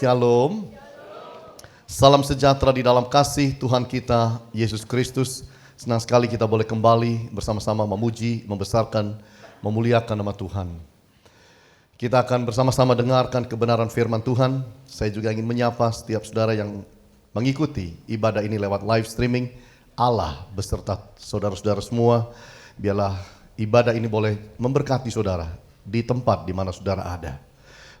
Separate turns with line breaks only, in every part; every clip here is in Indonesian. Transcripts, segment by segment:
Shalom. Salam sejahtera di dalam kasih Tuhan kita Yesus Kristus. Senang sekali kita boleh kembali bersama-sama memuji, membesarkan, memuliakan nama Tuhan. Kita akan bersama-sama dengarkan kebenaran firman Tuhan. Saya juga ingin menyapa setiap saudara yang mengikuti ibadah ini lewat live streaming. Allah beserta saudara-saudara semua. Biarlah ibadah ini boleh memberkati saudara di tempat di mana saudara ada.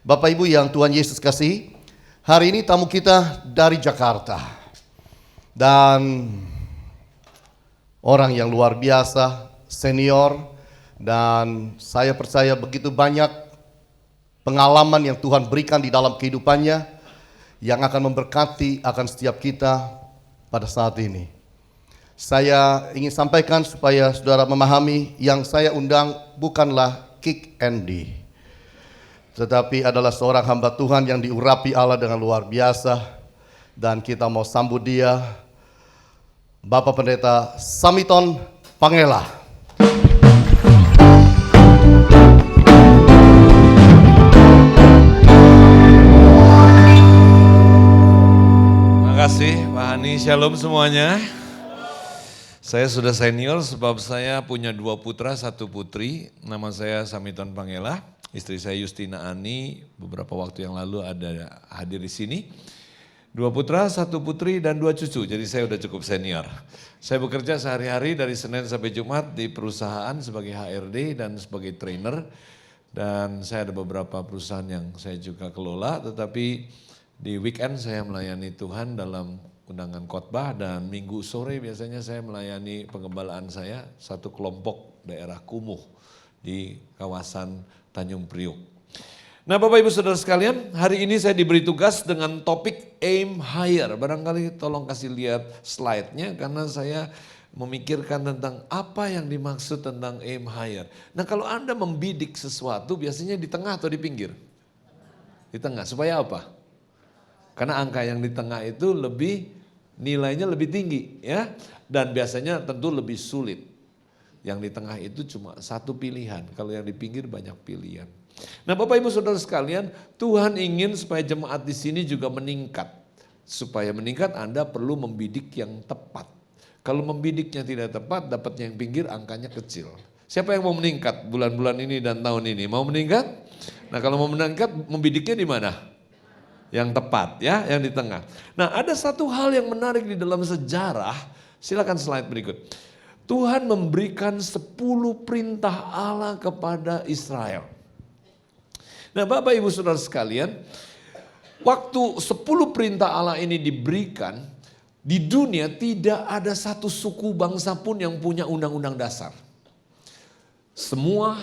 Bapak Ibu yang Tuhan Yesus kasihi, hari ini tamu kita dari Jakarta. Dan orang yang luar biasa, senior, dan saya percaya begitu banyak pengalaman yang Tuhan berikan di dalam kehidupannya yang akan memberkati akan setiap kita pada saat ini. Saya ingin sampaikan supaya saudara memahami, yang saya undang bukanlah Kick Andy, tetapi adalah seorang hamba Tuhan yang diurapi Allah dengan luar biasa. Dan kita mau sambut dia, Bapak Pendeta Samiton Pangela.
Terima kasih Pak Hani, shalom semuanya. Saya sudah senior sebab saya punya 2 putra, 1 putri. Nama saya Samiton Pangela. Istri saya Justina Ani beberapa waktu yang lalu ada hadir di sini. 2 putra, 1 putri dan 2 cucu, jadi saya udah cukup senior. Saya bekerja sehari-hari dari Senin sampai Jumat di perusahaan sebagai HRD dan sebagai trainer. Dan saya ada beberapa perusahaan yang saya juga kelola, tetapi di weekend saya melayani Tuhan dalam undangan khotbah, dan minggu sore biasanya saya melayani pengembalaan saya, satu kelompok daerah kumuh di kawasan Tanjung Priuk. Nah Bapak Ibu Saudara sekalian, hari ini saya diberi tugas dengan topik Aim Higher. Barangkali tolong kasih lihat slide-nya karena saya memikirkan tentang apa yang dimaksud tentang Aim Higher. Nah kalau Anda membidik sesuatu biasanya di tengah atau di pinggir? Di tengah, supaya apa? Karena angka yang di tengah itu nilainya lebih tinggi ya. Dan biasanya tentu lebih sulit. Yang di tengah itu cuma satu pilihan, kalau yang di pinggir banyak pilihan. Nah Bapak Ibu Saudara sekalian, Tuhan ingin supaya jemaat di sini juga meningkat. Supaya meningkat Anda perlu membidik yang tepat. Kalau membidiknya tidak tepat, dapatnya yang pinggir, angkanya kecil. Siapa yang mau meningkat bulan-bulan ini dan tahun ini? Mau meningkat? Nah kalau mau meningkat, membidiknya di mana? Yang tepat ya, yang di tengah. Nah ada satu hal yang menarik di dalam sejarah, silakan slide berikut. Tuhan memberikan 10 perintah Allah kepada Israel. Nah Bapak Ibu Saudara sekalian, waktu 10 perintah Allah ini diberikan, di dunia tidak ada satu suku bangsa pun yang punya undang-undang dasar. Semua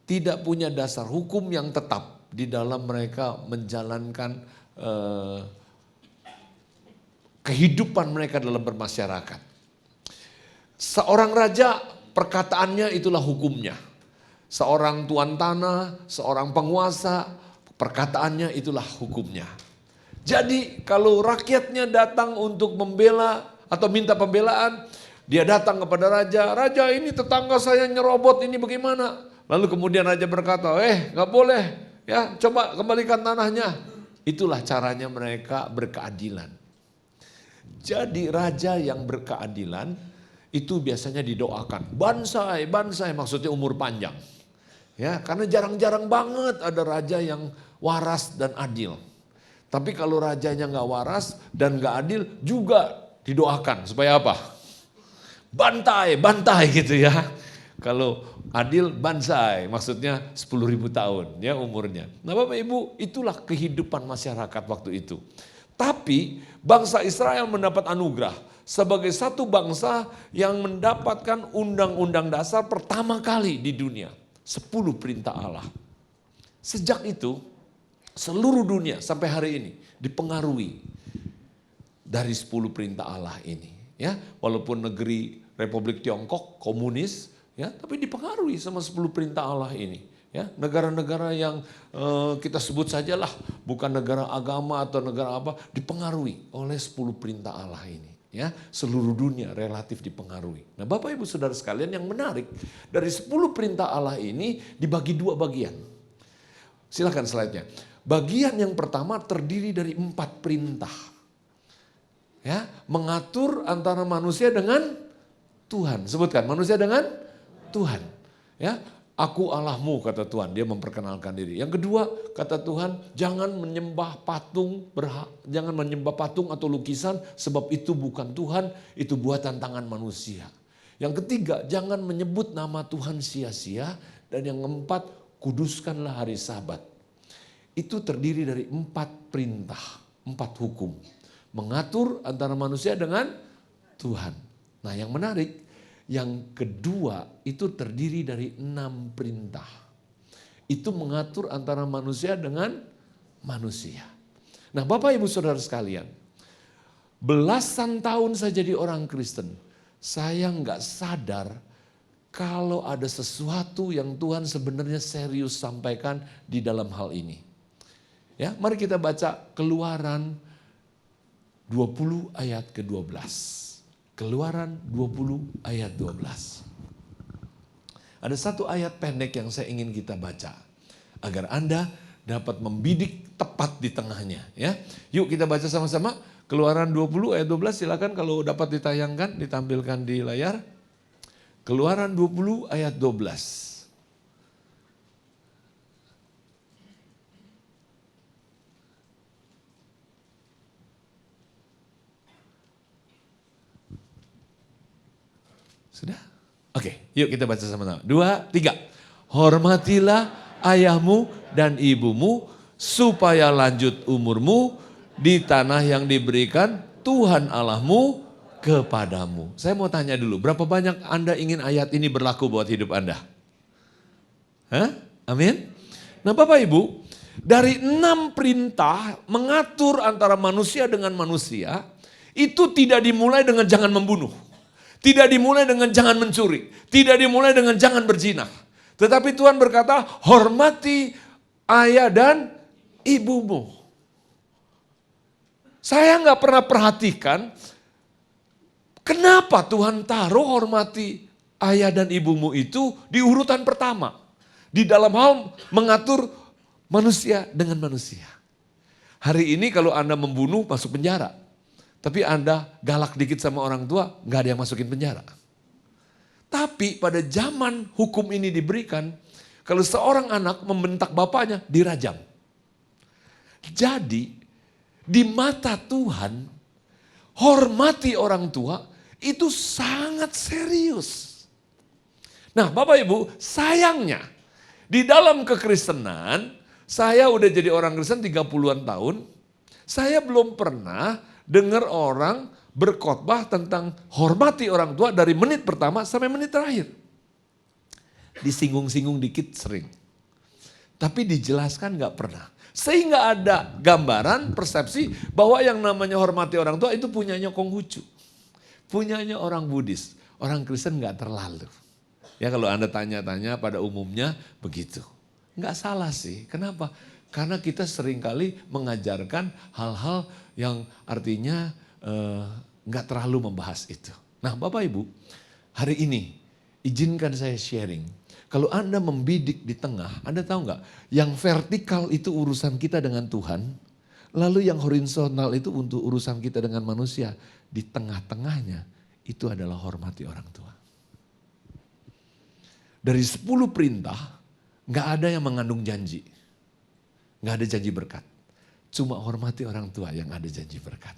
tidak punya dasar hukum yang tetap di dalam mereka menjalankan kehidupan mereka dalam bermasyarakat. Seorang raja perkataannya itulah hukumnya. Seorang tuan tanah, seorang penguasa, perkataannya itulah hukumnya. Jadi kalau rakyatnya datang untuk membela atau minta pembelaan, dia datang kepada raja, "Raja, ini tetangga saya nyerobot, ini bagaimana?" Lalu kemudian raja berkata, "Gak boleh, ya coba kembalikan tanahnya." Itulah caranya mereka berkeadilan. Jadi raja yang berkeadilan itu biasanya didoakan, bansai, bansai, maksudnya umur panjang. Ya, karena jarang-jarang banget ada raja yang waras dan adil. Tapi kalau rajanya nggak waras dan nggak adil juga didoakan supaya apa? Bantai, bantai gitu ya. Kalau adil bansai, maksudnya 10.000 tahun ya umurnya. Nah Bapak Ibu, itulah kehidupan masyarakat waktu itu. Tapi bangsa Israel mendapat anugerah sebagai satu bangsa yang mendapatkan undang-undang dasar pertama kali di dunia. 10 perintah Allah. Sejak itu seluruh dunia sampai hari ini dipengaruhi dari 10 perintah Allah ini. Ya, walaupun negeri Republik Tiongkok komunis, ya, tapi dipengaruhi sama 10 perintah Allah ini. Ya, negara-negara yang kita sebut sajalah bukan negara agama atau negara apa, dipengaruhi oleh 10 perintah Allah ini. Ya, seluruh dunia relatif dipengaruhi. Nah Bapak Ibu Saudara sekalian, yang menarik dari 10 perintah Allah ini dibagi 2 bagian. Silakan slide-nya. bagian yang pertama terdiri dari 4 perintah. Ya, mengatur antara manusia dengan Tuhan. Sebutkan, manusia dengan Tuhan. Ya, aku Allahmu kata Tuhan, dia memperkenalkan diri. Yang kedua kata Tuhan, jangan menyembah patung, jangan menyembah patung atau lukisan sebab itu bukan Tuhan, itu buatan tangan manusia. Yang ketiga, jangan menyebut nama Tuhan sia-sia. Dan yang keempat, kuduskanlah hari Sabat. Itu terdiri dari 4 perintah, 4 hukum. Mengatur antara manusia dengan Tuhan. Nah, yang menarik, yang kedua itu terdiri dari 6 perintah. Itu mengatur antara manusia dengan manusia. Nah, Bapak Ibu Saudara sekalian, belasan tahun saya jadi orang Kristen, saya nggak sadar kalau ada sesuatu yang Tuhan sebenarnya serius sampaikan di dalam hal ini. Ya, mari kita baca Keluaran 20 ayat ke-12. Keluaran 20 ayat 12. Ada satu ayat pendek yang saya ingin kita baca. Agar Anda dapat membidik tepat di tengahnya. Ya, yuk kita baca sama-sama. Keluaran 20 ayat 12, silakan kalau dapat ditayangkan, ditampilkan di layar. Keluaran 20 ayat 12. Sudah? Oke, yuk kita baca sama-sama. 2, 3. Hormatilah ayahmu dan ibumu supaya lanjut umurmu di tanah yang diberikan Tuhan Allahmu kepadamu. Saya mau tanya dulu, berapa banyak Anda ingin ayat ini berlaku buat hidup Anda? Hah? Amin? Nah Bapak Ibu, dari 6 perintah mengatur antara manusia dengan manusia, itu tidak dimulai dengan jangan membunuh. Tidak dimulai dengan jangan mencuri. Tidak dimulai dengan jangan berzina. Tetapi Tuhan berkata, hormati ayah dan ibumu. Saya nggak pernah perhatikan, kenapa Tuhan taruh hormati ayah dan ibumu itu di urutan pertama. Di dalam hal mengatur manusia dengan manusia. Hari ini kalau Anda membunuh masuk penjara. Tapi Anda galak dikit sama orang tua, nggak ada yang masukin penjara. Tapi pada zaman hukum ini diberikan, kalau seorang anak membentak bapaknya, dirajam. Jadi di mata Tuhan, hormati orang tua itu sangat serius. Nah Bapak Ibu, sayangnya di dalam kekristenan, saya udah jadi orang Kristen 30-an tahun, saya belum pernah dengar orang berkhotbah tentang hormati orang tua dari menit pertama sampai menit terakhir. Disinggung-singgung dikit sering. Tapi dijelaskan gak pernah. Sehingga ada gambaran, persepsi bahwa yang namanya hormati orang tua itu punyanya Konghucu. Punyanya orang Buddhis. Orang Kristen gak terlalu. Ya kalau Anda tanya-tanya pada umumnya begitu. Gak salah sih. Kenapa? Karena kita seringkali mengajarkan hal-hal yang artinya nggak terlalu membahas itu. Nah Bapak Ibu, hari ini izinkan saya sharing. Kalau Anda membidik di tengah, Anda tahu nggak? Yang vertikal itu urusan kita dengan Tuhan, lalu yang horizontal itu untuk urusan kita dengan manusia. Di tengah-tengahnya itu adalah hormati orang tua. Dari 10 perintah, nggak ada yang mengandung janji. Nggak ada janji berkat. Cuma hormati orang tua yang ada janji berkat.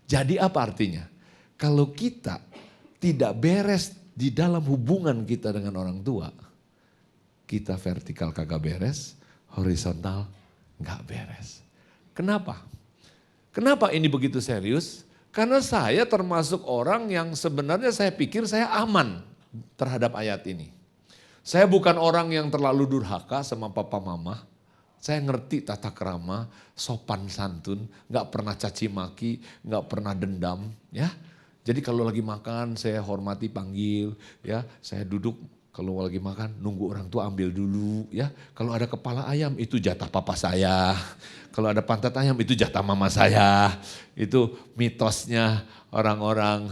Jadi apa artinya? Kalau kita tidak beres di dalam hubungan kita dengan orang tua, kita vertikal kagak beres, horizontal nggak beres. Kenapa? Kenapa ini begitu serius? Karena saya termasuk orang yang sebenarnya saya pikir saya aman terhadap ayat ini. Saya bukan orang yang terlalu durhaka sama papa mama. Saya ngerti tata krama, sopan santun, gak pernah caci maki, gak pernah dendam. Ya, jadi kalau lagi makan saya hormati panggil, ya saya duduk kalau lagi makan nunggu orang tua ambil dulu. Ya, kalau ada kepala ayam itu jatah papa saya, kalau ada pantat ayam itu jatah mama saya. Itu mitosnya orang-orang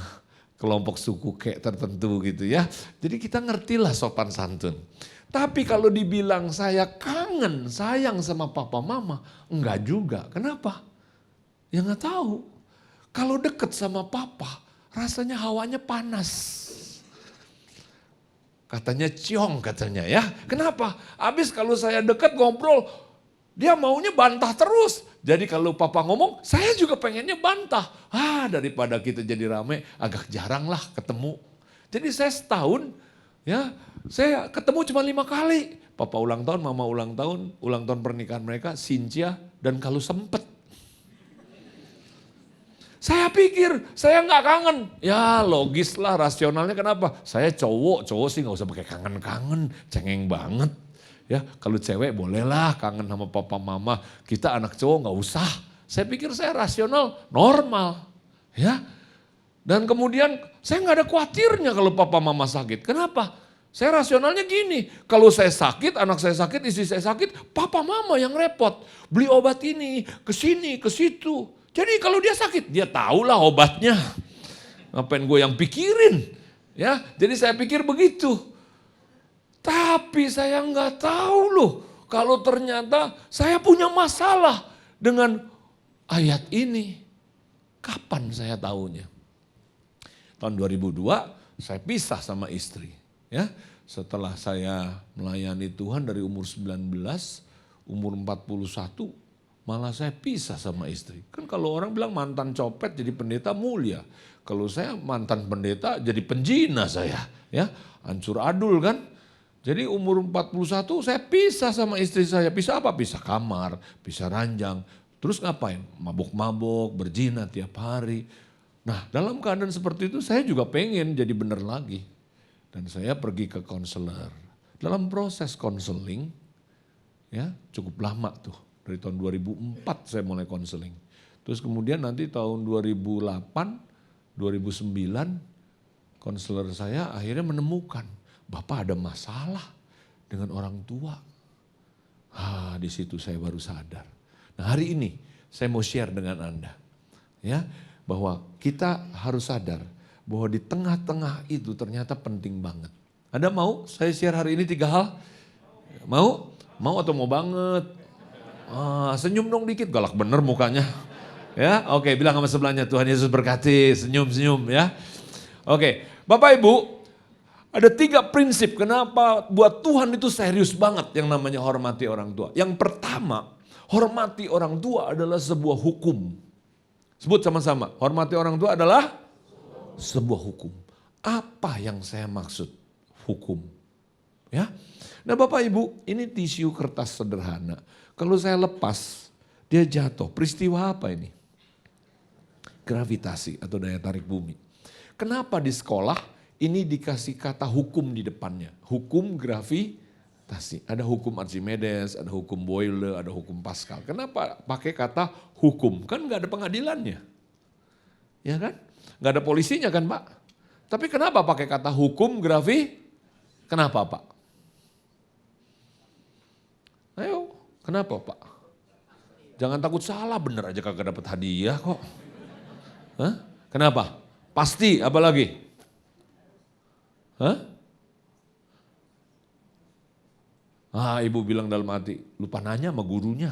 kelompok suku kayak tertentu gitu ya. Jadi kita ngertilah sopan santun. Tapi kalau dibilang saya kangen, sayang sama papa mama, enggak juga. Kenapa? Ya nggak tahu. Kalau deket sama papa, rasanya hawanya panas. Katanya ciong katanya ya. Kenapa? Habis kalau saya dekat ngobrol, dia maunya bantah terus. Jadi kalau papa ngomong, saya juga pengennya bantah. Daripada kita jadi rame, agak jarang lah ketemu. Jadi saya setahun, ya saya ketemu cuma 5 kali. Papa ulang tahun, mama ulang tahun pernikahan mereka, Cynthia, dan kalau sempet. Saya pikir saya nggak kangen. Ya logis lah, rasionalnya kenapa? Saya cowok sih nggak usah pakai kangen-kangen, cengeng banget. Ya kalau cewek bolehlah kangen sama papa mama. Kita anak cowok nggak usah. Saya pikir saya rasional, normal. Ya. Dan kemudian saya nggak ada khawatirnya kalau papa mama sakit. Kenapa? Saya rasionalnya gini, kalau saya sakit, anak saya sakit, istri saya sakit, papa mama yang repot. Beli obat ini, ke sini, ke situ. Jadi kalau dia sakit, dia tahulah obatnya. Ngapain gue yang pikirin? Ya, jadi saya pikir begitu. Tapi saya nggak tahu loh, kalau ternyata saya punya masalah dengan ayat ini. Kapan saya tahunya? Tahun 2002 saya pisah sama istri. Ya, setelah saya melayani Tuhan dari umur 19, umur 41, malah saya pisah sama istri. Kan kalau orang bilang mantan copet jadi pendeta mulia. Kalau saya mantan pendeta jadi penjina saya. Ya, hancur adul kan. Jadi umur 41 saya pisah sama istri saya. Pisah apa? Pisah kamar, pisah ranjang. Terus ngapain? Mabuk-mabuk, berzina tiap hari. Nah dalam keadaan seperti itu saya juga pengen jadi benar lagi. Dan saya pergi ke konselor. Dalam proses konseling, ya cukup lama tuh. Dari tahun 2004 saya mulai konseling. Terus kemudian nanti tahun 2008, 2009 konselor saya akhirnya menemukan Bapak ada masalah dengan orang tua. Di situ saya baru sadar. Nah hari ini saya mau share dengan Anda. Ya, bahwa kita harus sadar bahwa di tengah-tengah itu ternyata penting banget. Anda mau saya share hari ini 3 hal? Mau? Mau atau mau banget? Senyum dong dikit, galak bener mukanya. Ya, oke, bilang sama sebelahnya Tuhan Yesus berkati, senyum-senyum ya. Oke, Bapak Ibu, ada 3 prinsip kenapa buat Tuhan itu serius banget yang namanya hormati orang tua. Yang pertama, hormati orang tua adalah sebuah hukum. Sebut sama-sama, hormati orang tua adalah sebuah hukum. Apa yang saya maksud hukum? Ya. Nah Bapak Ibu, ini tisu kertas sederhana. Kalau saya lepas, dia jatuh. Peristiwa apa ini? Gravitasi atau daya tarik bumi. Kenapa di sekolah ini dikasih kata hukum di depannya? Hukum gravitasi. Ada hukum Archimedes, ada hukum Boyle, ada hukum Pascal. Kenapa pakai kata hukum? Kan gak ada pengadilannya. Ya kan? Gak ada polisinya kan Pak? Tapi kenapa pakai kata hukum Kenapa Pak? Ayo, kenapa Pak? Jangan takut salah, bener aja kagak dapat hadiah kok. Hah? Kenapa? Pasti, apa lagi? Hah? Ibu bilang dalam hati, lupa nanya sama gurunya.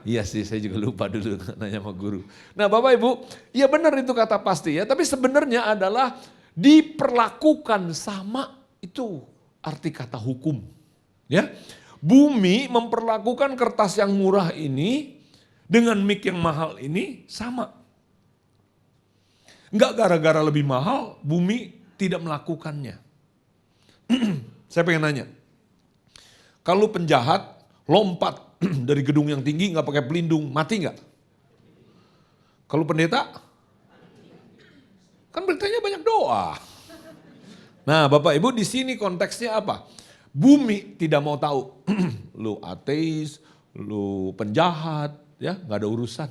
Iya sih, saya juga lupa dulu nanya sama guru. Nah Bapak Ibu, ya benar itu kata pasti ya. Tapi sebenarnya adalah diperlakukan sama, itu arti kata hukum. Ya, bumi memperlakukan kertas yang murah ini dengan mic yang mahal ini sama. Enggak gara-gara lebih mahal, bumi tidak melakukannya. Saya pengen nanya, kalau penjahat lompat dari gedung yang tinggi nggak pakai pelindung, mati nggak? Kalau pendeta, kan beritanya banyak doa. Nah Bapak Ibu di sini konteksnya apa? Bumi tidak mau tahu, lu ateis, lu penjahat, ya nggak ada urusan.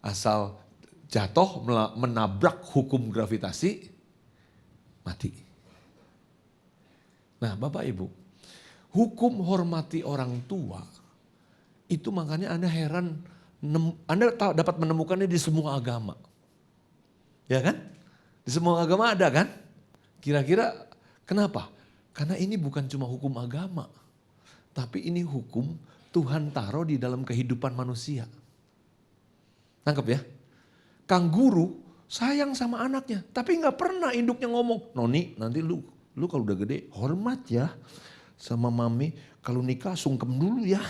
Asal jatuh menabrak hukum gravitasi, mati. Nah Bapak Ibu, hukum hormati orang tua, itu makanya Anda heran, Anda dapat menemukannya di semua agama. Ya kan? Di semua agama ada kan? Kira-kira kenapa? Karena ini bukan cuma hukum agama. Tapi ini hukum Tuhan taruh di dalam kehidupan manusia. Nangkep ya? Kang guru sayang sama anaknya. Tapi gak pernah induknya ngomong, Noni nanti lu kalau udah gede hormat ya sama mami. Kalau nikah sungkem dulu ya.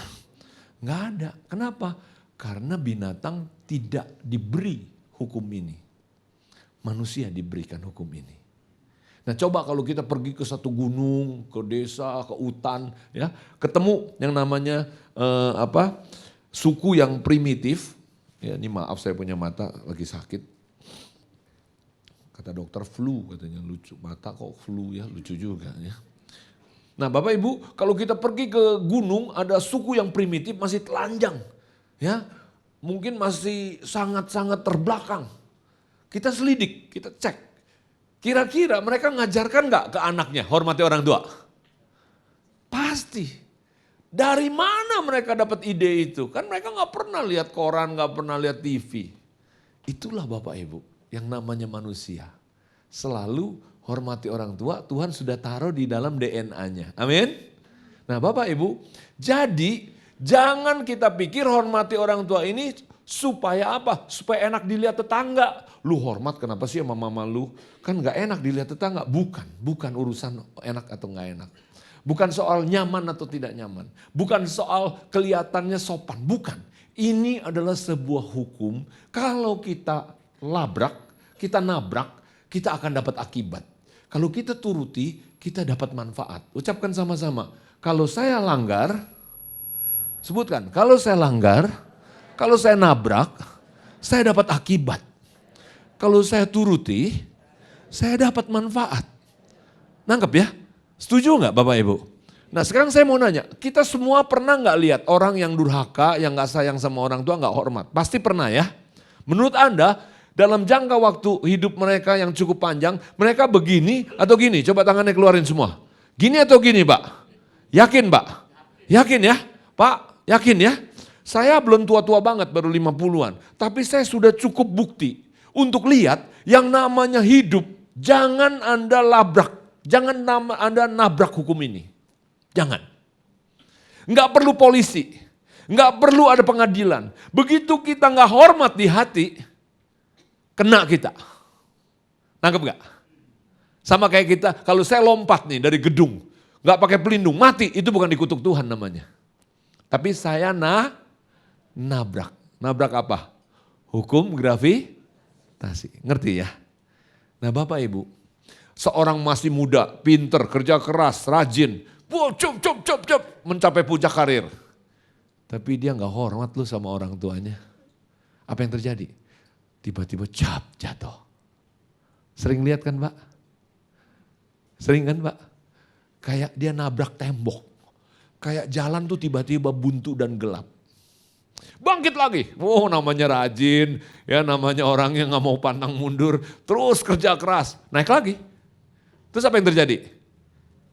Gak ada. Kenapa? Karena binatang tidak diberi hukum ini. Manusia diberikan hukum ini. Nah coba kalau kita pergi ke satu gunung, ke desa, ke hutan, ya ketemu yang namanya suku yang primitif. Ya ini maaf saya punya mata lagi sakit. Kata dokter flu katanya, lucu mata kok flu ya, lucu juga ya. Nah Bapak Ibu kalau kita pergi ke gunung ada suku yang primitif masih telanjang. Ya mungkin masih sangat-sangat terbelakang. Kita selidik, kita cek. Kira-kira mereka ngajarkan gak ke anaknya hormati orang tua? Pasti. Dari mana mereka dapat ide itu? Kan mereka gak pernah lihat koran, gak pernah lihat TV. Itulah Bapak Ibu yang namanya manusia. Selalu hormati orang tua, Tuhan sudah taruh di dalam DNA-nya. Amin. Nah Bapak Ibu, jadi jangan kita pikir hormati orang tua ini supaya apa? Supaya enak dilihat tetangga. Lu hormat kenapa sih sama mama lu? Kan gak enak dilihat tetangga. Bukan urusan enak atau gak enak. Bukan soal nyaman atau tidak nyaman. Bukan soal kelihatannya sopan. Bukan. Ini adalah sebuah hukum. Kalau kita nabrak, kita akan dapat akibat. Kalau kita turuti, kita dapat manfaat. Ucapkan sama-sama. Kalau saya langgar, sebutkan. Kalau saya langgar, kalau saya nabrak, saya dapat akibat. Kalau saya turuti, saya dapat manfaat. Nangkep ya? Setuju nggak Bapak Ibu? Nah sekarang saya mau nanya, kita semua pernah nggak lihat orang yang durhaka, yang nggak sayang sama orang tua, nggak hormat? Pasti pernah ya. Menurut Anda, dalam jangka waktu hidup mereka yang cukup panjang, mereka begini atau gini? Coba tangannya keluarin semua. Gini atau gini Pak? Yakin Pak? Yakin ya? Pak, yakin ya? Saya belum tua-tua banget, baru 50-an. Tapi saya sudah cukup bukti untuk lihat yang namanya hidup, jangan Anda labrak, jangan Anda nabrak hukum ini. Jangan. Enggak perlu polisi, enggak perlu ada pengadilan. Begitu kita enggak hormat di hati, kena kita. Nangkep enggak? Sama kayak kita, kalau saya lompat nih dari gedung, enggak pakai pelindung, mati, itu bukan dikutuk Tuhan namanya. Tapi saya nabrak. Nabrak apa? Hukum gravitasi. Ngerti ya? Nah Bapak Ibu, seorang masih muda, pinter, kerja keras, rajin, cup, mencapai puncak karir. Tapi dia gak hormat lu sama orang tuanya. Apa yang terjadi? Tiba-tiba jatuh. Sering lihat kan Pak? Sering kan Pak? Kayak dia nabrak tembok. Kayak jalan tuh tiba-tiba buntu dan gelap. Bangkit lagi, namanya rajin, ya namanya orang yang gak mau pantang mundur, terus kerja keras, naik lagi. Terus apa yang terjadi?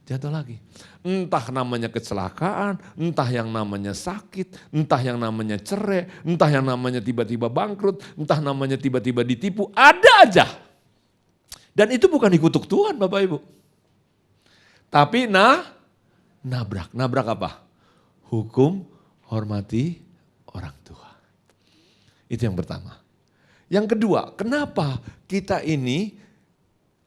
Jatuh lagi. Entah namanya kecelakaan, entah yang namanya sakit, entah yang namanya cerai, entah yang namanya tiba-tiba bangkrut, entah namanya tiba-tiba ditipu, ada aja. Dan itu bukan dikutuk Tuhan Bapak Ibu. Tapi nabrak apa? Hukum hormati orang tua. Itu yang pertama. Yang kedua, kenapa kita ini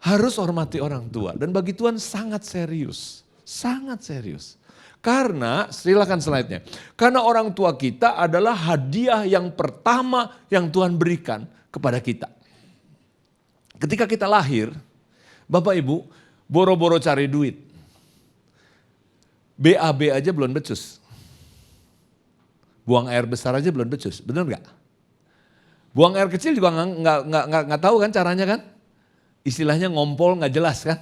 harus hormati orang tua? Dan bagi Tuhan sangat serius. Sangat serius. Karena, silakan slide-nya. Karena orang tua kita adalah hadiah yang pertama yang Tuhan berikan kepada kita. Ketika kita lahir, Bapak Ibu boro-boro cari duit. BAB aja belum becus. Buang air besar aja belum becus, benar nggak? Buang air kecil juga nggak tahu kan caranya kan? Istilahnya ngompol nggak jelas kan?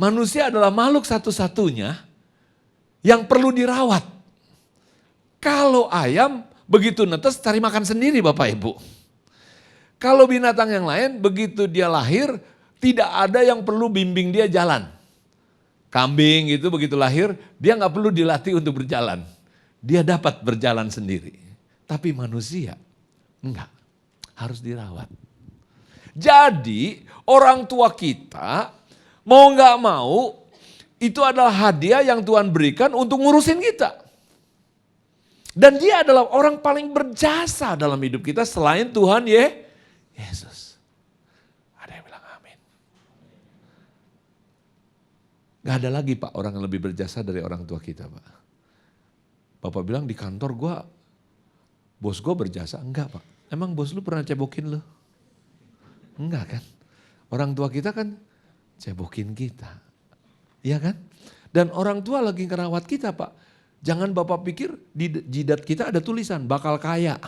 Manusia adalah makhluk satu-satunya yang perlu dirawat. Kalau ayam begitu netes cari makan sendiri Bapak Ibu. Kalau binatang yang lain begitu dia lahir tidak ada yang perlu bimbing dia jalan. Kambing itu begitu lahir dia nggak perlu dilatih untuk berjalan. Dia dapat berjalan sendiri. Tapi manusia enggak, harus dirawat. Jadi orang tua kita mau nggak mau itu adalah hadiah yang Tuhan berikan untuk ngurusin kita. Dan dia adalah orang paling berjasa dalam hidup kita selain Tuhan Yesus. Ada yang bilang amin. Gak ada lagi Pak orang yang lebih berjasa dari orang tua kita Pak. Bapak bilang di kantor bos gue berjasa. Enggak Pak, emang bos lu pernah cebokin lu? Enggak kan? Orang tua kita kan cebokin kita. Iya kan? Dan orang tua lagi ngerawat kita Pak. Jangan Bapak pikir di jidat kita ada tulisan bakal kaya.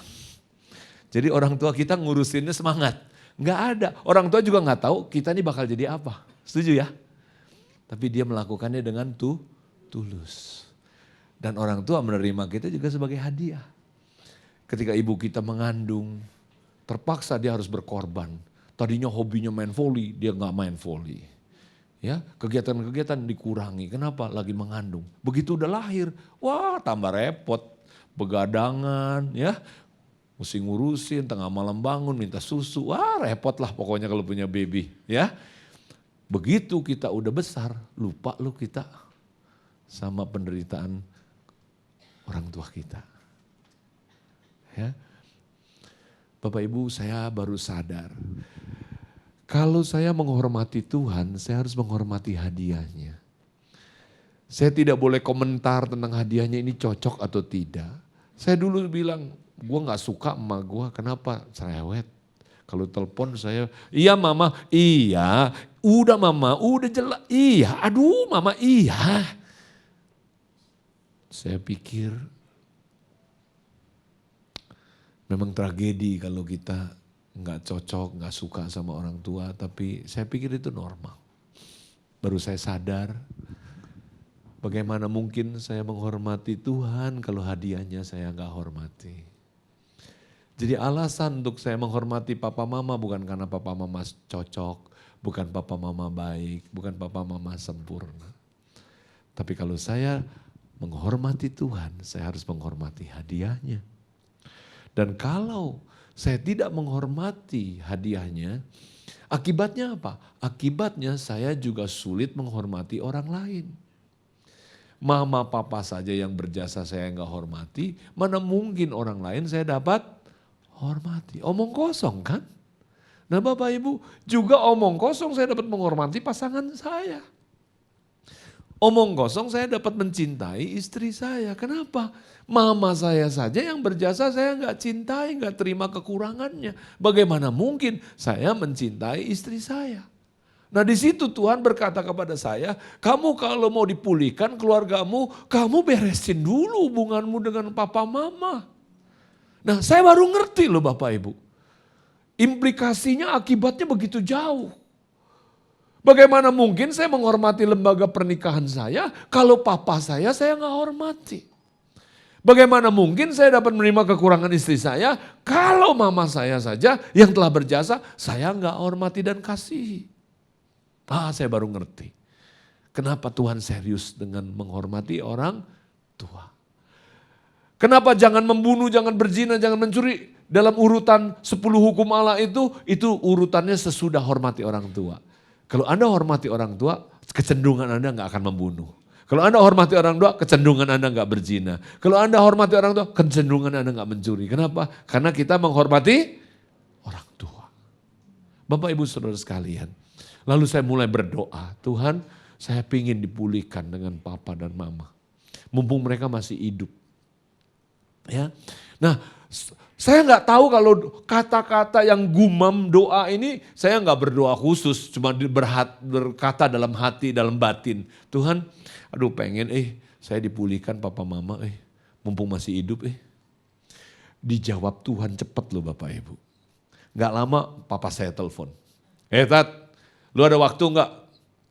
Jadi orang tua kita ngurusinnya semangat. Enggak ada. Orang tua juga enggak tahu kita ini bakal jadi apa. Setuju ya? Tapi dia melakukannya dengan tulus. Dan orang tua menerima kita juga sebagai hadiah. Ketika ibu kita mengandung, terpaksa dia harus berkorban. Tadinya hobinya main voli, dia enggak main voli. Ya, kegiatan-kegiatan dikurangi. Kenapa? Lagi mengandung. Begitu udah lahir, wah tambah repot. Begadangan, ya. Mesti ngurusin, tengah malam bangun, minta susu. Wah repot lah pokoknya kalau punya baby. Ya. Begitu kita udah besar, lupa lu kita sama penderitaan orang tua kita. Ya. Bapak Ibu, saya baru sadar. Kalau saya menghormati Tuhan, saya harus menghormati hadiahnya. Saya tidak boleh komentar tentang hadiahnya ini cocok atau tidak. Saya dulu bilang, gue gak suka emak gue, kenapa? Cerewet. Kalau telepon saya, iya mama, iya. Udah mama, udah jelas, iya. Aduh mama, iya. Saya pikir, memang tragedi kalau kita nggak cocok, nggak suka sama orang tua, tapi saya pikir itu normal. Baru saya sadar, bagaimana mungkin saya menghormati Tuhan kalau hadiahnya saya nggak hormati. Jadi alasan untuk saya menghormati papa mama bukan karena papa mama cocok, bukan papa mama baik, bukan papa mama sempurna. Tapi kalau saya menghormati Tuhan, saya harus menghormati hadiahnya. Dan kalau saya tidak menghormati hadiahnya, akibatnya apa? Akibatnya saya juga sulit menghormati orang lain. Mama papa saja yang berjasa saya nggak hormati, mana mungkin orang lain saya dapat hormati. Omong kosong kan? Nah Bapak Ibu, juga omong kosong saya dapat menghormati pasangan saya. Omong kosong saya dapat mencintai istri saya. Kenapa? Mama saya saja yang berjasa saya nggak cintai, nggak terima kekurangannya. Bagaimana mungkin saya mencintai istri saya? Nah di situ Tuhan berkata kepada saya, kamu kalau mau dipulihkan keluargamu, kamu beresin dulu hubunganmu dengan papa mama. Nah saya baru ngerti loh Bapak Ibu. Implikasinya akibatnya begitu jauh. Bagaimana mungkin saya menghormati lembaga pernikahan saya kalau papa saya nggak hormati. Bagaimana mungkin saya dapat menerima kekurangan istri saya kalau mama saya saja yang telah berjasa saya nggak hormati dan kasihi. Saya baru ngerti. Kenapa Tuhan serius dengan menghormati orang tua. Kenapa jangan membunuh, jangan berzina, jangan mencuri. Dalam urutan 10 hukum Allah itu urutannya sesudah hormati orang tua. Kalau Anda hormati orang tua, kecenderungan Anda nggak akan membunuh. Kalau Anda hormati orang tua, kecenderungan Anda nggak berzina. Kalau Anda hormati orang tua, kecenderungan Anda nggak mencuri. Kenapa? Karena kita menghormati orang tua. Bapak Ibu Saudara sekalian, lalu saya mulai berdoa, Tuhan saya pingin dipulihkan dengan papa dan mama. Mumpung mereka masih hidup. Ya, nah saya nggak tahu kalau kata-kata yang gumam doa ini, saya nggak berdoa khusus, cuma berkata dalam hati, dalam batin. Tuhan, aduh pengen saya dipulihkan papa mama mumpung masih hidup Dijawab Tuhan cepat loh Bapak Ibu. Nggak lama papa saya telepon. Tat, lu ada waktu nggak?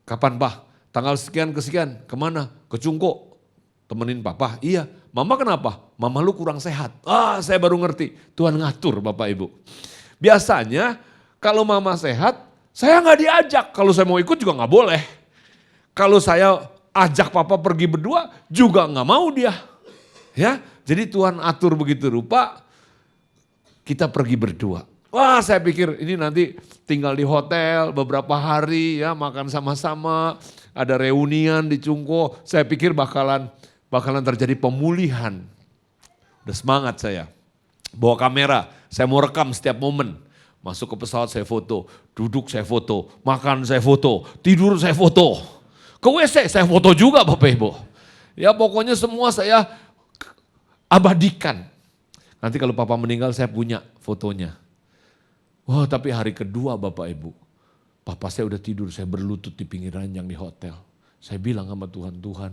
Kapan Pak? Tanggal sekian ke sekian, kemana? Ke Cungko. Temenin papa, iya. Mama kenapa? Mama lu kurang sehat. Saya baru ngerti. Tuhan ngatur Bapak Ibu. Biasanya kalau mama sehat, saya nggak diajak. Kalau saya mau ikut juga nggak boleh. Kalau saya ajak papa pergi berdua, juga nggak mau dia. Ya, jadi Tuhan atur begitu rupa, kita pergi berdua. Wah, saya pikir ini nanti tinggal di hotel beberapa hari ya, makan sama-sama, ada reunian di Cungko. Saya pikir bakalan terjadi pemulihan. Udah semangat saya. Bawa kamera, saya mau rekam setiap momen. Masuk ke pesawat saya foto, duduk saya foto, makan saya foto, tidur saya foto. Ke WC saya foto juga Bapak Ibu. Ya pokoknya semua saya abadikan. Nanti kalau Papa meninggal saya punya fotonya. Wah tapi hari kedua Bapak Ibu, Papa saya udah tidur, saya berlutut di pinggir ranjang di hotel. Saya bilang sama Tuhan, Tuhan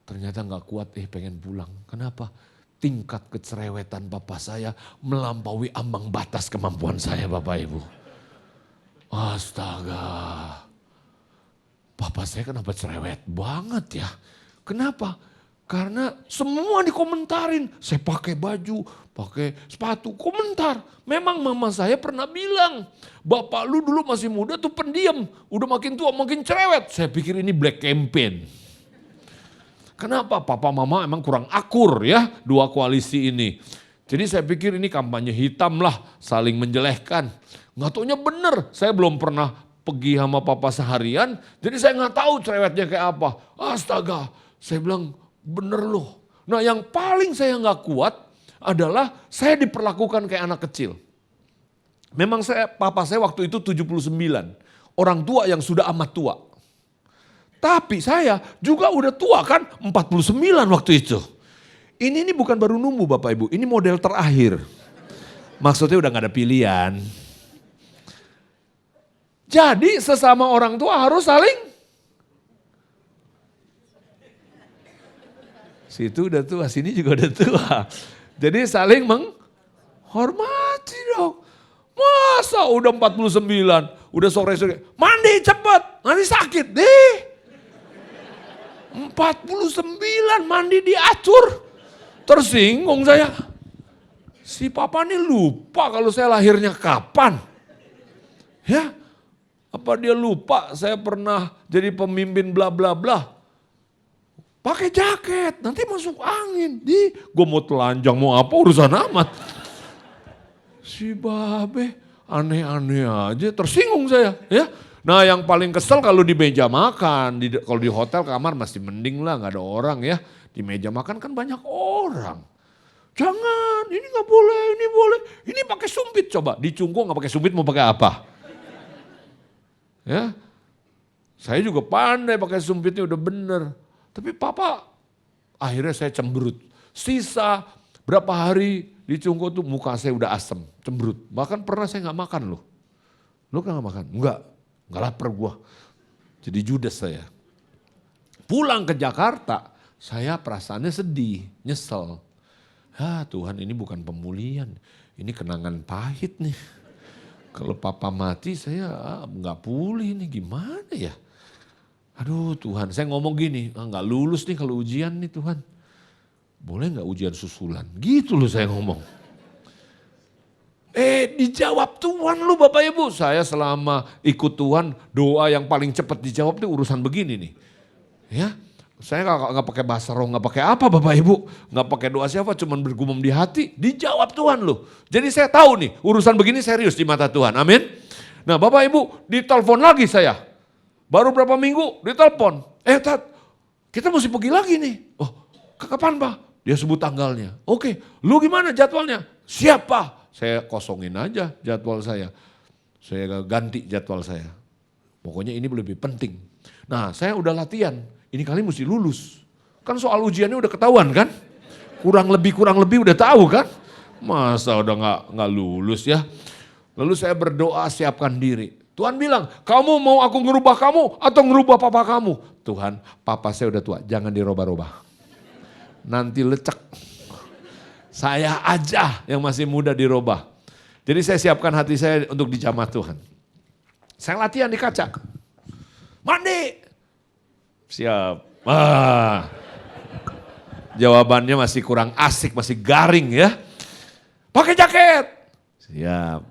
ternyata gak kuat pengen pulang. Kenapa? Tingkat kecerewetan Papa saya melampaui ambang batas kemampuan saya Bapak Ibu. Astaga, Papa saya kenapa cerewet banget ya? Kenapa? Karena semua dikomentarin, saya pakai baju, pakai sepatu, komentar. Memang mama saya pernah bilang, bapak lu dulu masih muda tuh pendiam, udah makin tua makin cerewet. Saya pikir ini black campaign. Kenapa? Papa mama emang kurang akur ya, dua koalisi ini. Jadi saya pikir ini kampanye hitam lah, saling menjelekkan. Nggak taunya bener, saya belum pernah pergi sama papa seharian, jadi saya nggak tahu cerewetnya kayak apa. Astaga, saya bilang, bener loh. Nah yang paling saya nggak kuat adalah saya diperlakukan kayak anak kecil. Memang papa saya waktu itu 79. Orang tua yang sudah amat tua. Tapi saya juga udah tua kan 49 waktu itu. Ini bukan baru numbu Bapak Ibu, ini model terakhir. Maksudnya udah gak ada pilihan. Jadi sesama orang tua harus saling. Situ udah tua, sini juga udah tua. Jadi saling menghormati dong. Masa udah 49, udah sore-sore, mandi cepet, nanti sakit deh. 49 mandi diatur. Tersinggung saya. Si papa ini lupa kalau saya lahirnya kapan. Ya, apa dia lupa saya pernah jadi pemimpin bla bla bla. Pakai jaket, nanti masuk angin. Gue mau telanjang, mau apa urusan amat. Si babe aneh-aneh aja, tersinggung saya. Ya, nah yang paling kesel kalau di meja makan, kalau di hotel kamar masih mending lah, nggak ada orang ya. Di meja makan kan banyak orang. Jangan, ini nggak boleh, ini boleh. Ini pakai sumpit coba. Di Cungko nggak pakai sumpit mau pakai apa? Ya, saya juga pandai pakai sumpitnya udah bener. Tapi papa akhirnya saya cemberut. Sisa berapa hari di Cungko tuh muka saya udah asem, cemberut. Bahkan pernah saya gak makan loh. Lu kan gak makan? Enggak lapar gua. Jadi judes saya. Pulang ke Jakarta, saya perasaannya sedih, nyesel. Ya Tuhan ini bukan pemulihan, ini kenangan pahit nih. Kalau papa mati saya gak pulih nih, gimana ya? Aduh Tuhan, saya ngomong gini, nggak lulus nih kalau ujian nih Tuhan. Boleh nggak ujian susulan? Gitu loh saya ngomong. Dijawab Tuhan lu Bapak Ibu. Saya selama ikut Tuhan, doa yang paling cepat dijawab itu urusan begini nih. Ya, saya nggak pakai bahasa roh, nggak pakai apa Bapak Ibu. Nggak pakai doa siapa, cuman bergumam di hati. Dijawab Tuhan lu. Jadi saya tahu nih, urusan begini serius di mata Tuhan. Amin. Nah Bapak Ibu, ditelepon lagi saya. Baru berapa minggu ditelepon, Tat, kita mesti pergi lagi nih. Oh, kapan Pak? Dia sebut tanggalnya. Oke, lu gimana jadwalnya? Siap Pak. Saya kosongin aja jadwal saya. Saya ganti jadwal saya. Pokoknya ini lebih penting. Nah saya udah latihan, ini kali mesti lulus. Kan soal ujiannya udah ketahuan kan? Kurang lebih udah tahu kan? Masa udah nggak lulus ya? Lalu saya berdoa siapkan diri. Tuhan bilang, kamu mau aku ngerubah kamu atau ngerubah papa kamu? Tuhan, papa saya udah tua, jangan dirubah-rubah. Nanti lecek. Saya aja yang masih muda dirubah. Jadi saya siapkan hati saya untuk dijamah Tuhan. Saya latihan di kaca. Mandi. Siap. Jawabannya masih kurang asik, masih garing ya. Pakai jaket. Siap.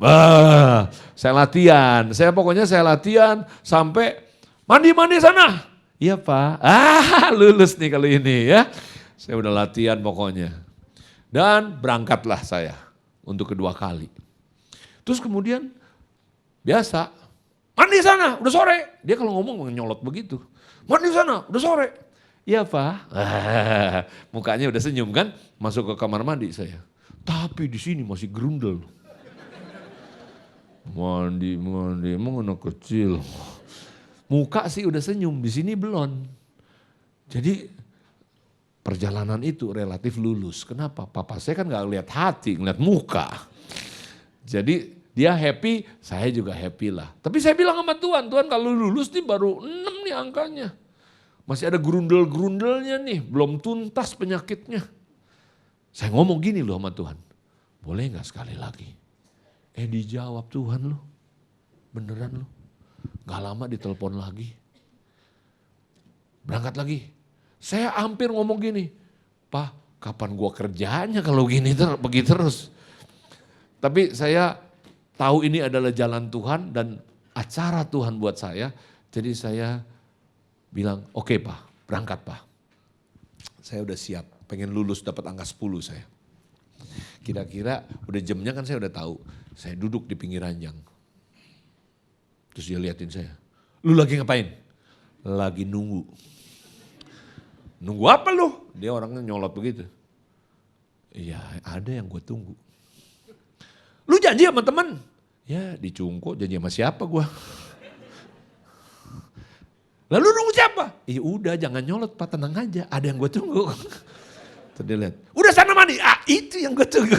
Saya latihan. Pokoknya saya latihan sampai mandi sana. Iya Pak. Lulus nih kali ini ya. Saya udah latihan pokoknya. Dan berangkatlah saya untuk kedua kali. Terus kemudian biasa, mandi sana, udah sore. Dia kalau ngomong nyolot begitu. Mandi sana, udah sore. Iya Pak. Mukanya udah senyum kan, masuk ke kamar mandi saya. Tapi di sini masih gerundel. Mandi, emang anak kecil. Muka sih udah senyum, di sini belum. Jadi perjalanan itu relatif lulus. Kenapa? Papa saya kan gak ngeliat hati, ngeliat muka. Jadi dia happy, saya juga happy lah. Tapi saya bilang sama Tuhan, Tuhan kalau lulus nih baru 6 nih angkanya. Masih ada gerundel-gerundelnya nih, belum tuntas penyakitnya. Saya ngomong gini loh sama Tuhan, boleh gak sekali lagi? Dijawab Tuhan loh, beneran loh. Gak lama ditelepon lagi. Berangkat lagi. Saya hampir ngomong gini, Pak kapan gua kerjanya kalau gini begitu terus. Tapi saya tahu ini adalah jalan Tuhan dan acara Tuhan buat saya. Jadi saya bilang, oke Pak, berangkat Pak. Saya udah siap, pengen lulus dapat angka 10 saya. Kira-kira udah jamnya kan saya udah tahu. Saya duduk di pinggir ranjang. Terus dia liatin saya. Lu lagi ngapain? Lagi nunggu. Nunggu apa lu? Dia orangnya nyolot begitu. Iya ada yang gue tunggu. Lu janji sama temen? Ya dicungkuk, janji sama siapa gue? Lalu nunggu siapa? Iya udah jangan nyolot Pak, tenang aja. Ada yang gue tunggu. Terus dia lihat, udah sana mandi. Itu yang gue tunggu.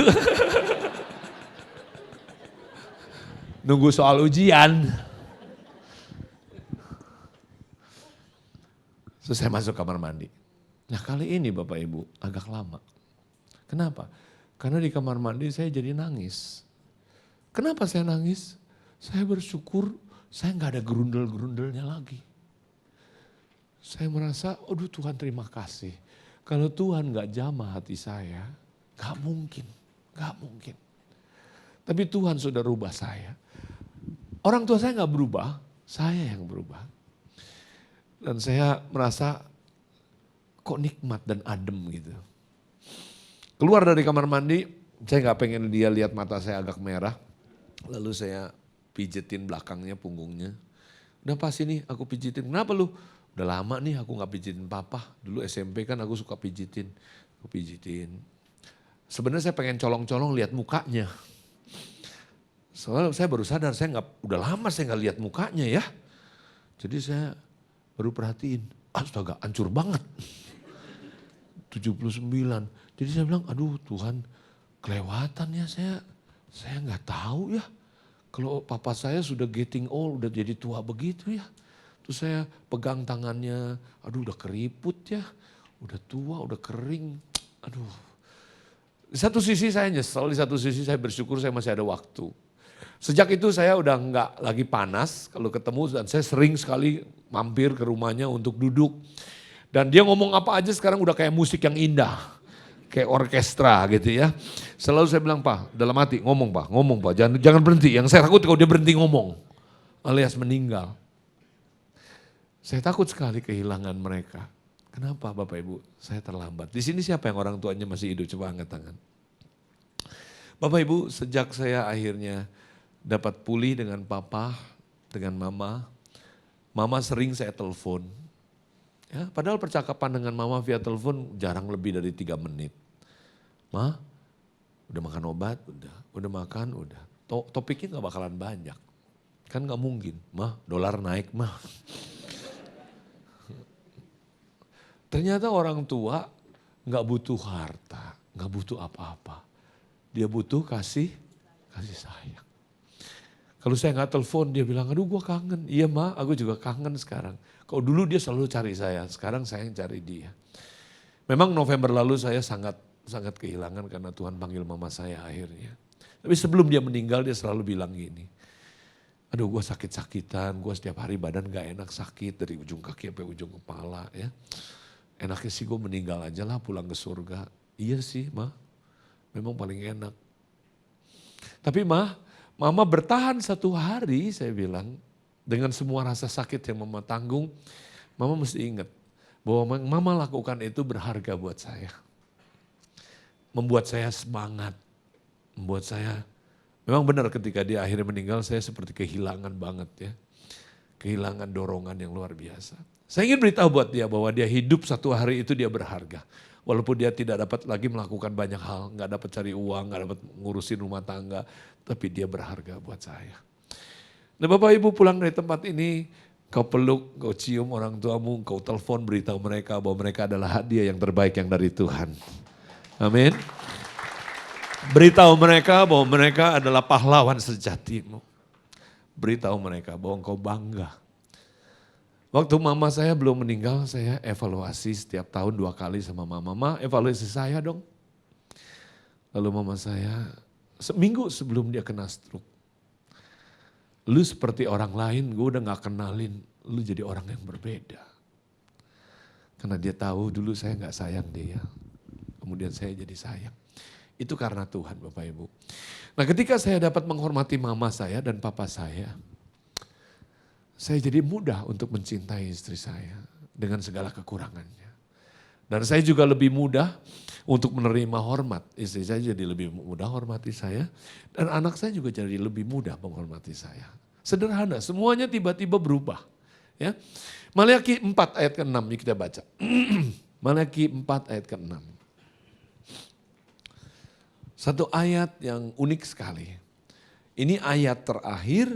Nunggu soal ujian. Terus saya masuk kamar mandi. Nah kali ini Bapak Ibu agak lama. Kenapa? Karena di kamar mandi saya jadi nangis. Kenapa saya nangis? Saya bersyukur saya gak ada gerundel-gerundelnya lagi. Saya merasa, aduh Tuhan terima kasih. Kalau Tuhan gak jamah hati saya, gak mungkin. Tapi Tuhan sudah rubah saya. Orang tua saya gak berubah, saya yang berubah. Dan saya merasa kok nikmat dan adem gitu. Keluar dari kamar mandi, saya gak pengen dia lihat mata saya agak merah. Lalu saya pijetin belakangnya, punggungnya. Udah pas ini aku pijitin, kenapa lu? Udah lama nih aku gak pijitin papa. Dulu SMP kan aku suka pijitin. Aku pijitin. Sebenarnya saya pengen colong-colong lihat mukanya. Soalnya saya baru sadar, udah lama saya gak lihat mukanya ya. Jadi saya baru perhatiin, astaga hancur banget. 79. Jadi saya bilang, aduh Tuhan kelewatan ya saya gak tahu ya. Kalau papa saya sudah getting old, udah jadi tua begitu ya. Terus saya pegang tangannya, aduh udah keriput ya. Udah tua, udah kering, aduh. Di satu sisi saya nyesel, di satu sisi saya bersyukur saya masih ada waktu. Sejak itu saya udah nggak lagi panas kalau ketemu dan saya sering sekali mampir ke rumahnya untuk duduk. Dan dia ngomong apa aja sekarang udah kayak musik yang indah. Kayak orkestra gitu ya. Selalu saya bilang Pak, dalam hati ngomong Pak, jangan berhenti. Yang saya takut kalau dia berhenti ngomong alias meninggal. Saya takut sekali kehilangan mereka. Kenapa Bapak Ibu? Saya terlambat. Di sini siapa yang orang tuanya masih hidup? Coba angkat tangan. Bapak Ibu, sejak saya akhirnya dapat pulih dengan papa, dengan mama. Mama sering saya telepon. Ya, padahal percakapan dengan mama via telepon jarang lebih dari 3 menit. Ma, udah makan obat? Udah makan? Udah. Topiknya gak bakalan banyak. Kan gak mungkin. Ma, dolar naik mah. Ternyata orang tua gak butuh harta, gak butuh apa-apa. Dia butuh kasih sayang. Kalau saya gak telepon dia bilang, aduh gue kangen. Iya Ma, aku juga kangen sekarang. Kalau dulu dia selalu cari saya, sekarang saya yang cari dia. Memang November lalu saya sangat kehilangan karena Tuhan panggil mama saya akhirnya. Tapi sebelum dia meninggal dia selalu bilang gini, aduh gue sakit-sakitan, gue setiap hari badan gak enak sakit dari ujung kaki sampai ujung kepala ya. Enaknya sih gue meninggal aja lah pulang ke surga. Iya sih Ma, memang paling enak. Tapi Mama bertahan 1 hari saya bilang. Dengan semua rasa sakit yang Mama tanggung. Mama mesti ingat bahwa Mama lakukan itu berharga buat saya. Membuat saya semangat. Membuat saya Memang benar ketika dia akhirnya meninggal saya seperti kehilangan banget ya. Kehilangan dorongan yang luar biasa. Saya ingin beritahu buat dia bahwa dia hidup satu hari itu dia berharga. Walaupun dia tidak dapat lagi melakukan banyak hal, nggak dapat cari uang, nggak dapat ngurusin rumah tangga, tapi dia berharga buat saya. Nah Bapak Ibu pulang dari tempat ini, kau peluk, kau cium orang tuamu, kau telepon beritahu mereka bahwa mereka adalah hadiah yang terbaik yang dari Tuhan. Amin. Beritahu mereka bahwa mereka adalah pahlawan sejatimu. Beritahu mereka bahwa engkau bangga. Waktu mama saya belum meninggal, saya evaluasi setiap tahun 2 kali sama mama. Ma, evaluasi saya dong. Lalu mama saya, seminggu sebelum dia kena stroke. Lu seperti orang lain, gue udah gak kenalin. Lu jadi orang yang berbeda. Karena dia tahu dulu saya gak sayang dia. Kemudian saya jadi sayang. Itu karena Tuhan Bapak Ibu. Nah ketika saya dapat menghormati mama saya dan papa saya jadi mudah untuk mencintai istri saya dengan segala kekurangannya. Dan saya juga lebih mudah untuk menerima hormat. Istri saya jadi lebih mudah hormati saya. Dan anak saya juga jadi lebih mudah menghormati saya. Sederhana, semuanya tiba-tiba berubah. Ya. Maliaki 4 ayat ke-6 ini kita baca. Maliaki 4 ayat ke-6. Satu ayat yang unik sekali. Ini ayat terakhir,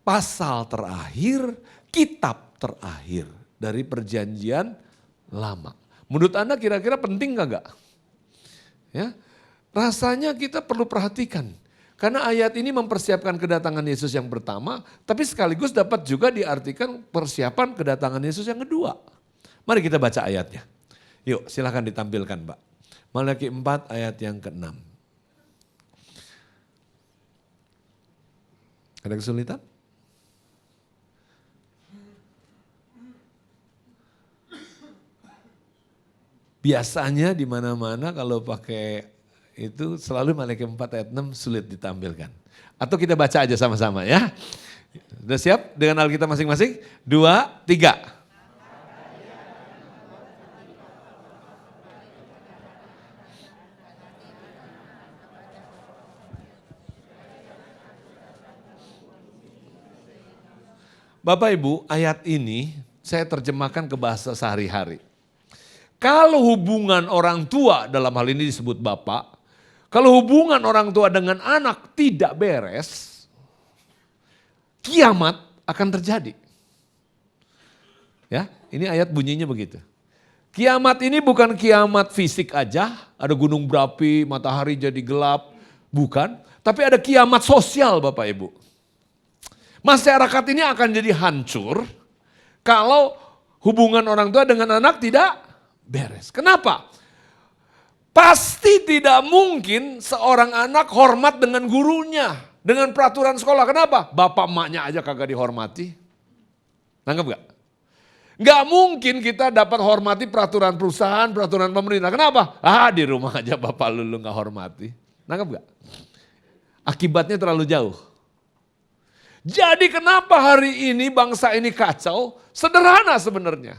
pasal terakhir, kitab terakhir dari perjanjian lama. Menurut Anda kira-kira penting gak? Ya, rasanya kita perlu perhatikan. Karena ayat ini mempersiapkan kedatangan Yesus yang pertama, tapi sekaligus dapat juga diartikan persiapan kedatangan Yesus yang kedua. Mari kita baca ayatnya. Yuk silahkan ditampilkan Pak. Maliaki 4 ayat yang ke-6. Ada kesulitan? Biasanya di mana-mana kalau pakai itu selalu Maliaki 4 ayat 6 sulit ditampilkan. Atau kita baca aja sama-sama ya. Sudah siap dengan Alkitab masing-masing? 2, 3. Bapak Ibu, ayat ini saya terjemahkan ke bahasa sehari-hari. Kalau hubungan orang tua, dalam hal ini disebut bapak, kalau hubungan orang tua dengan anak tidak beres, kiamat akan terjadi. Ya, ini ayat bunyinya begitu. Kiamat ini bukan kiamat fisik aja, ada gunung berapi, matahari jadi gelap, bukan. Tapi ada kiamat sosial Bapak Ibu. Masyarakat ini akan jadi hancur kalau hubungan orang tua dengan anak tidak beres. Kenapa? Pasti tidak mungkin seorang anak hormat dengan gurunya, dengan peraturan sekolah. Kenapa? Bapak emaknya aja kagak dihormati. Nangkep gak? Gak mungkin kita dapat hormati peraturan perusahaan, peraturan pemerintah. Kenapa? Di rumah aja bapak lu gak hormati. Nangkep gak? Akibatnya terlalu jauh. Jadi kenapa hari ini bangsa ini kacau? Sederhana sebenarnya.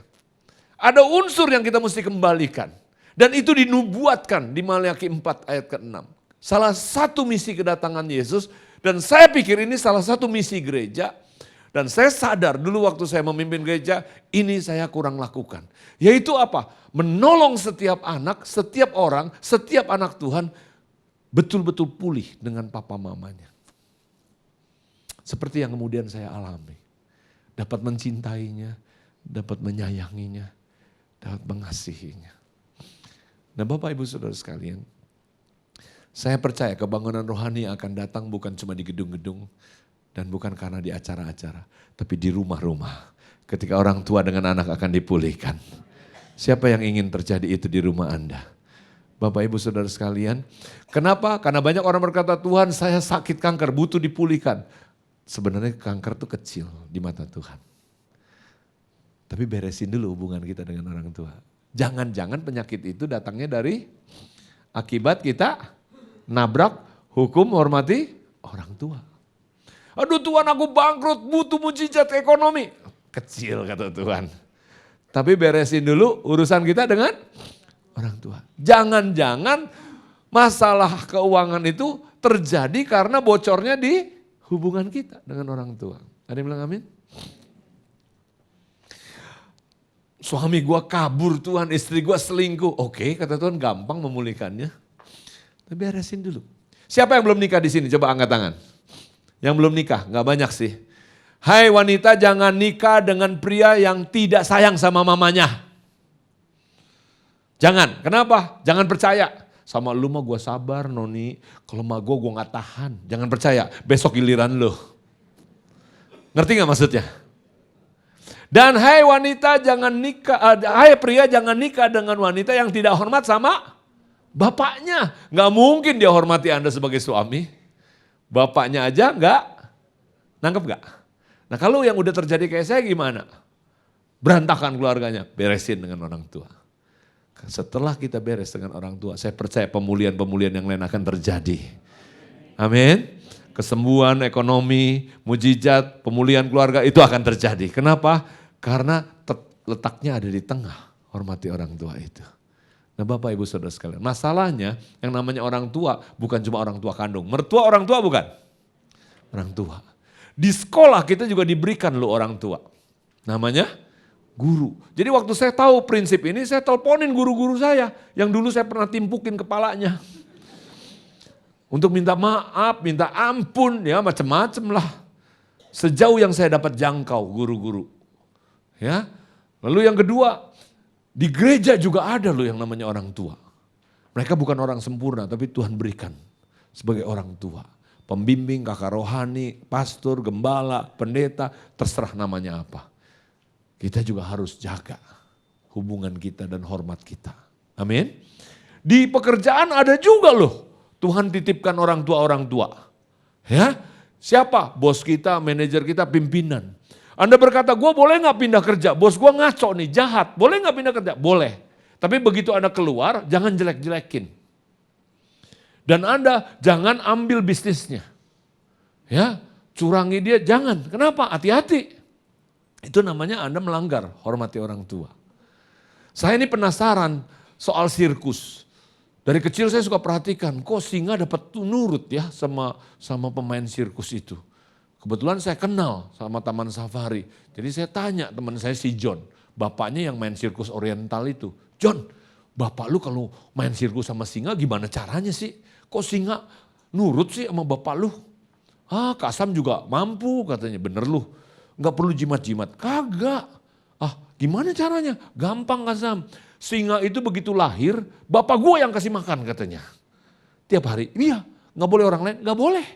Ada unsur yang kita mesti kembalikan. Dan itu dinubuatkan di Maliaki 4 ayat ke-6. Salah satu misi kedatangan Yesus. Dan saya pikir ini salah satu misi gereja. Dan saya sadar dulu waktu saya memimpin gereja, ini saya kurang lakukan. Yaitu apa? Menolong setiap anak, setiap orang, setiap anak Tuhan betul-betul pulih dengan papa mamanya. Seperti yang kemudian saya alami. Dapat mencintainya, dapat menyayanginya, dapat mengasihinya. Nah Bapak Ibu Saudara sekalian, saya percaya kebangunan rohani akan datang bukan cuma di gedung-gedung dan bukan karena di acara-acara, tapi di rumah-rumah. Ketika orang tua dengan anak akan dipulihkan. Siapa yang ingin terjadi itu di rumah Anda? Bapak Ibu Saudara sekalian, kenapa? Karena banyak orang berkata, Tuhan saya sakit kanker, butuh dipulihkan. Sebenarnya kanker itu kecil di mata Tuhan. Tapi beresin dulu hubungan kita dengan orang tua. Jangan-jangan penyakit itu datangnya dari akibat kita nabrak hukum hormati orang tua. Aduh Tuhan aku bangkrut, butuh mujizat ekonomi. Kecil kata Tuhan. Tapi beresin dulu urusan kita dengan orang tua. Jangan-jangan masalah keuangan itu terjadi karena bocornya di hubungan kita dengan orang tua. Ada yang bilang amin? Suami gue kabur Tuhan, istri gue selingkuh. Oke, kata Tuhan gampang memulihkannya. Tapi beresin dulu. Siapa yang belum nikah di sini? Coba angkat tangan. Yang belum nikah, gak banyak sih. Hai wanita, jangan nikah dengan pria yang tidak sayang sama mamanya. Jangan, kenapa? Jangan percaya. Sama lu mah gue sabar Noni, kalau sama gue gak tahan. Jangan percaya, besok giliran lu. Ngerti gak maksudnya? Dan hai wanita jangan nikah, hai pria jangan nikah dengan wanita yang tidak hormat sama bapaknya. Gak mungkin dia hormati Anda sebagai suami. Bapaknya aja gak, nangkep gak? Nah kalau yang udah terjadi kayak saya gimana? Berantakan keluarganya, beresin dengan orang tua. Setelah kita beres dengan orang tua, saya percaya pemulihan-pemulihan yang lain akan terjadi. Amin. Kesembuhan ekonomi, mujizat, pemulihan keluarga itu akan terjadi. Kenapa? Karena letaknya ada di tengah, hormati orang tua itu. Nah Bapak Ibu Saudara sekalian, masalahnya yang namanya orang tua bukan cuma orang tua kandung. Mertua orang tua bukan? Orang tua. Di sekolah kita juga diberikan loh orang tua. Namanya guru. Jadi waktu saya tahu prinsip ini, saya teleponin guru-guru saya yang dulu saya pernah timpukin kepalanya. Untuk minta maaf, minta ampun, ya macam-macam lah. Sejauh yang saya dapat jangkau guru-guru. Ya. Lalu yang kedua, di gereja juga ada loh yang namanya orang tua. Mereka bukan orang sempurna, tapi Tuhan berikan sebagai orang tua. Pembimbing, kakak rohani, pastor, gembala, pendeta, terserah namanya apa. Kita juga harus jaga hubungan kita dan hormat kita. Amin. Di pekerjaan ada juga loh. Tuhan titipkan orang tua. Ya, siapa? Bos kita, manajer kita, pimpinan. Anda berkata, gue boleh gak pindah kerja? Bos gue ngaco nih, jahat. Boleh gak pindah kerja? Boleh. Tapi begitu Anda keluar, jangan jelek-jelekin. Dan Anda jangan ambil bisnisnya. Ya, curangi dia, jangan. Kenapa? Hati-hati. Itu namanya Anda melanggar, hormati orang tua. Saya ini penasaran soal sirkus. Dari kecil saya suka perhatikan, kok singa dapat nurut ya sama pemain sirkus itu. Kebetulan saya kenal sama taman safari. Jadi saya tanya teman saya si John, bapaknya yang main sirkus oriental itu. John, bapak lu kalau main sirkus sama singa gimana caranya sih? Kok singa nurut sih sama bapak lu? Ah, Kak Sam juga mampu katanya, bener lu. Gak perlu jimat-jimat, kagak. Ah, gimana caranya? Gampang Kak Sam. Singa itu begitu lahir, bapak gue yang kasih makan katanya. Tiap hari, iya gak boleh orang lain, gak boleh.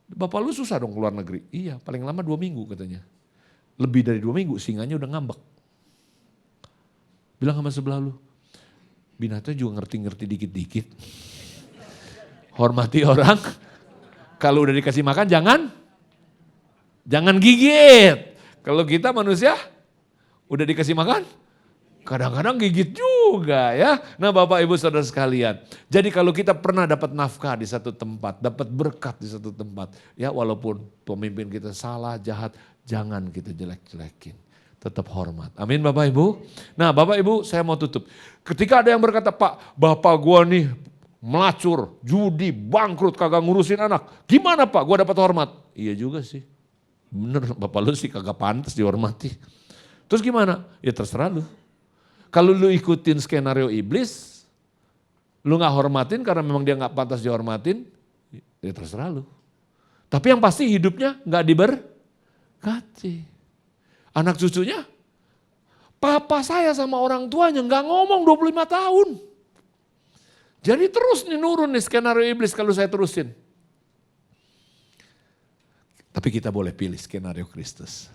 Bapak lu susah dong keluar negeri. Iya paling lama 2 minggu katanya. Lebih dari 2 minggu singanya udah ngambek. Bilang sama sebelah lu, binatang juga ngerti-ngerti dikit-dikit. Hormati orang, kalau udah dikasih makan jangan gigit. Kalau kita manusia udah dikasih makan, kadang-kadang gigit juga ya. Nah Bapak Ibu Saudara sekalian. Jadi kalau kita pernah dapat nafkah di satu tempat, dapat berkat di satu tempat. Ya walaupun pemimpin kita salah, jahat, jangan kita jelek-jelekin. Tetap hormat. Amin Bapak Ibu. Nah Bapak Ibu saya mau tutup. Ketika ada yang berkata, Pak bapak gua nih melacur, judi, bangkrut, kagak ngurusin anak. Gimana Pak gua dapat hormat? Iya juga sih. Bener bapak lu sih kagak pantas dihormati. Terus gimana? Ya terserah lu. Kalau lu ikutin skenario iblis, lu gak hormatin karena memang dia gak pantas dihormatin, ya terserah lu. Tapi yang pasti hidupnya gak diberkati. Anak cucunya, papa saya sama orang tuanya gak ngomong 25 tahun. Jadi terus nih nurun nih skenario iblis kalau saya terusin. Tapi kita boleh pilih skenario Kristus.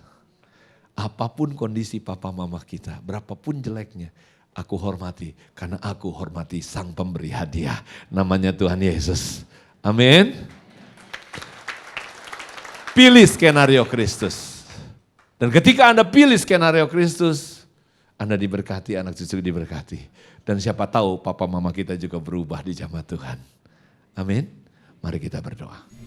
Apapun kondisi papa mama kita, berapapun jeleknya, aku hormati. Karena aku hormati sang pemberi hadiah. Namanya Tuhan Yesus. Amin. Pilih skenario Kristus. Dan ketika Anda pilih skenario Kristus, Anda diberkati, anak cucu diberkati. Dan siapa tahu papa mama kita juga berubah di zaman Tuhan. Amin. Mari kita berdoa.